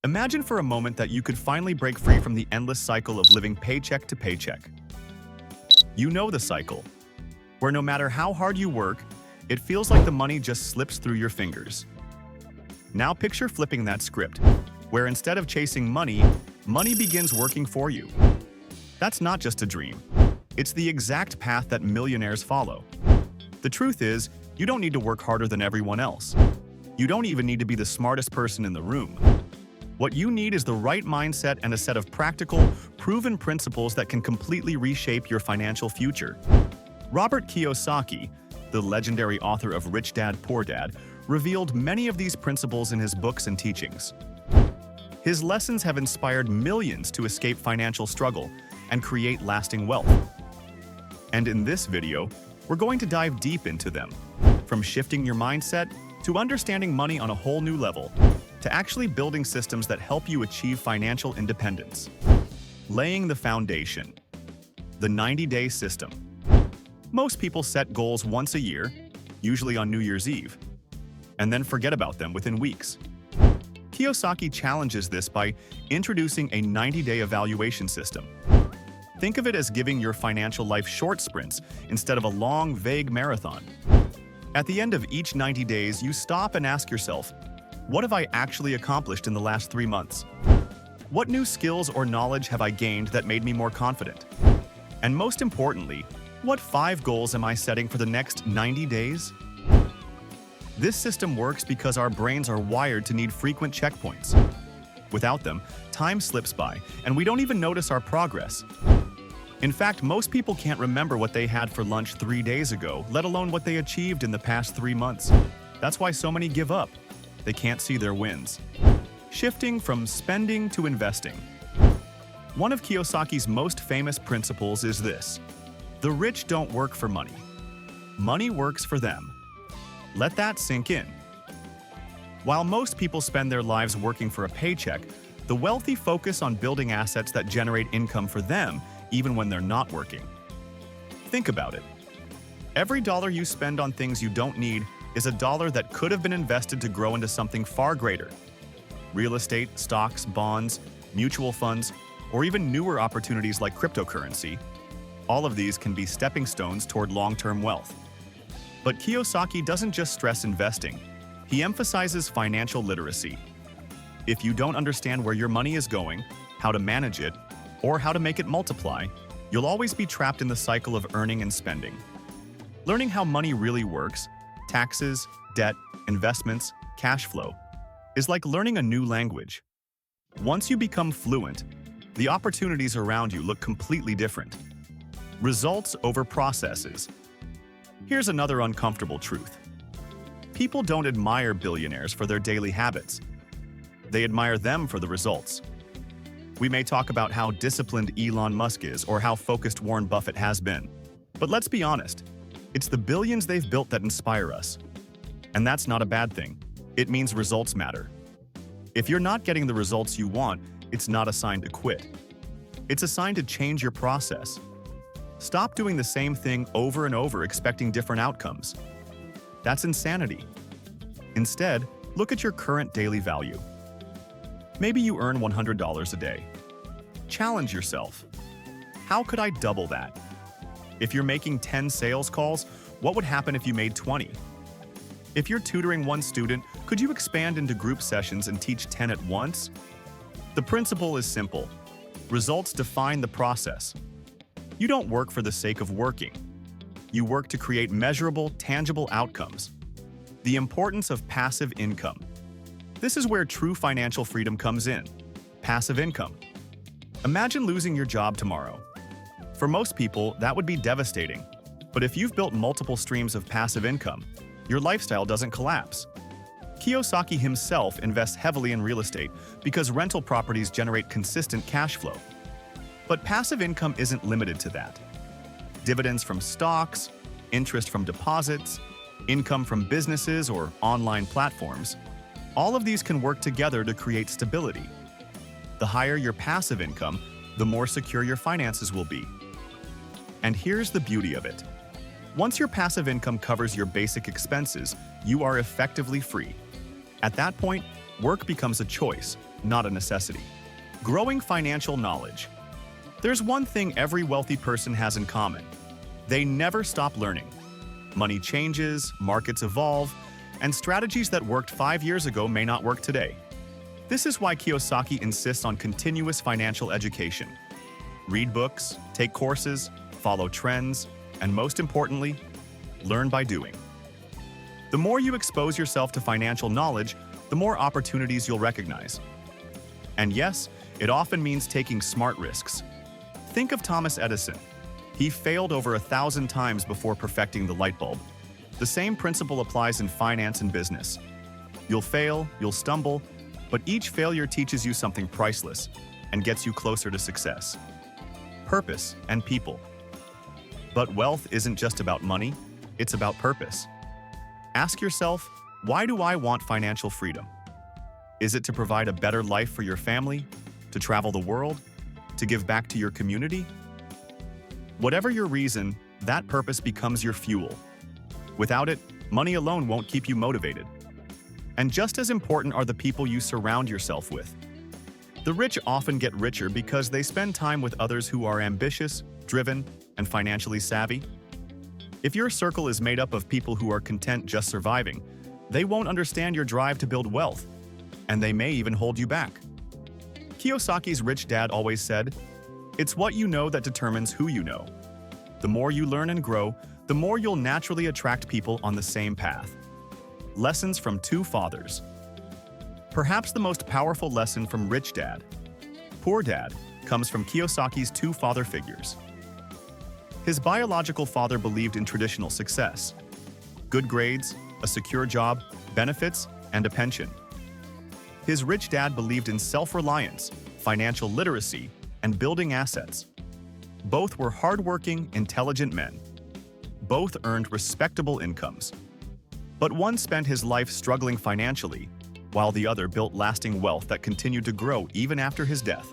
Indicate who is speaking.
Speaker 1: Imagine for a moment that you could finally break free from the endless cycle of living paycheck to paycheck. You know the cycle, where no matter how hard you work, it feels like the money just slips through your fingers. Now picture flipping that script, where instead of chasing money, money begins working for you. That's not just a dream. It's the exact path that millionaires follow. The truth is, you don't need to work harder than everyone else. You don't even need to be the smartest person in the room. What you need is the right mindset and a set of practical, proven principles that can completely reshape your financial future. Robert Kiyosaki, the legendary author of Rich Dad, Poor Dad, revealed many of these principles in his books and teachings. His lessons have inspired millions to escape financial struggle and create lasting wealth. And in this video, we're going to dive deep into them, from shifting your mindset to understanding money on a whole new level, to actually building systems that help you achieve financial independence. Laying the foundation. The 90-day system. Most people set goals once a year, usually on New Year's Eve, and then forget about them within weeks. Kiyosaki challenges this by introducing a 90-day evaluation system. Think of it as giving your financial life short sprints instead of a long, vague marathon. At the end of each 90 days, you stop and ask yourself, what have I actually accomplished in the last 3 months? What new skills or knowledge have I gained that made me more confident? And most importantly, what 5 goals am I setting for the next 90 days? This system works because our brains are wired to need frequent checkpoints. Without them, time slips by, and we don't even notice our progress. In fact, most people can't remember what they had for lunch 3 days ago, let alone what they achieved in the past 3 months. That's why so many give up. They can't see their wins. Shifting from spending to investing. One of Kiyosaki's most famous principles is this: the rich don't work for money. Money works for them. Let that sink in. While most people spend their lives working for a paycheck, the wealthy focus on building assets that generate income for them even when they're not working. Think about it. Every dollar you spend on things you don't need is a dollar that could have been invested to grow into something far greater. Real estate, stocks, bonds, mutual funds, or even newer opportunities like cryptocurrency. All of these can be stepping stones toward long-term wealth. But Kiyosaki doesn't just stress investing. He emphasizes financial literacy. If you don't understand where your money is going, how to manage it, or how to make it multiply, you'll always be trapped in the cycle of earning and spending. Learning how money really works, taxes, debt, investments, cash flow, is like learning a new language. Once you become fluent, the opportunities around you look completely different. Results over processes. Here's another uncomfortable truth. People don't admire billionaires for their daily habits. They admire them for the results. We may talk about how disciplined Elon Musk is or how focused Warren Buffett has been. But let's be honest, it's the billions they've built that inspire us. And that's not a bad thing. It means results matter. If you're not getting the results you want, it's not a sign to quit. It's a sign to change your process. Stop doing the same thing over and over expecting different outcomes. That's insanity. Instead, look at your current daily value. Maybe you earn $100 a day. Challenge yourself. How could I double that? If you're making 10 sales calls, what would happen if you made 20? If you're tutoring one student, could you expand into group sessions and teach 10 at once? The principle is simple. Results define the process. You don't work for the sake of working. You work to create measurable, tangible outcomes. The importance of passive income. This is where true financial freedom comes in. Passive income. Imagine losing your job tomorrow. For most people, that would be devastating. But if you've built multiple streams of passive income, your lifestyle doesn't collapse. Kiyosaki himself invests heavily in real estate because rental properties generate consistent cash flow. But passive income isn't limited to that. Dividends from stocks, interest from deposits, income from businesses or online platforms, all of these can work together to create stability. The higher your passive income, the more secure your finances will be. And here's the beauty of it. Once your passive income covers your basic expenses, you are effectively free. At that point, work becomes a choice, not a necessity. Growing financial knowledge. There's one thing every wealthy person has in common. They never stop learning. Money changes, markets evolve, and strategies that worked 5 years ago may not work today. This is why Kiyosaki insists on continuous financial education. Read books, take courses, follow trends, and most importantly, learn by doing. The more you expose yourself to financial knowledge, the more opportunities you'll recognize. And yes, it often means taking smart risks. Think of Thomas Edison. He failed over 1,000 times before perfecting the light bulb. The same principle applies in finance and business. You'll fail, you'll stumble, but each failure teaches you something priceless and gets you closer to success. Purpose and people. But wealth isn't just about money, it's about purpose. Ask yourself, why do I want financial freedom? Is it to provide a better life for your family? To travel the world? To give back to your community? Whatever your reason, that purpose becomes your fuel. Without it, money alone won't keep you motivated. And just as important are the people you surround yourself with. The rich often get richer because they spend time with others who are ambitious, driven, and financially savvy. If your circle is made up of people who are content just surviving, they won't understand your drive to build wealth, and they may even hold you back. Kiyosaki's rich dad always said, "It's what you know that determines who you know." The more you learn and grow, the more you'll naturally attract people on the same path. Lessons from two fathers. Perhaps the most powerful lesson from Rich Dad, Poor Dad comes from Kiyosaki's two father figures. His biological father believed in traditional success: good grades, a secure job, benefits, and a pension. His rich dad believed in self-reliance, financial literacy, and building assets. Both were hardworking, intelligent men. Both earned respectable incomes. But one spent his life struggling financially, while the other built lasting wealth that continued to grow even after his death.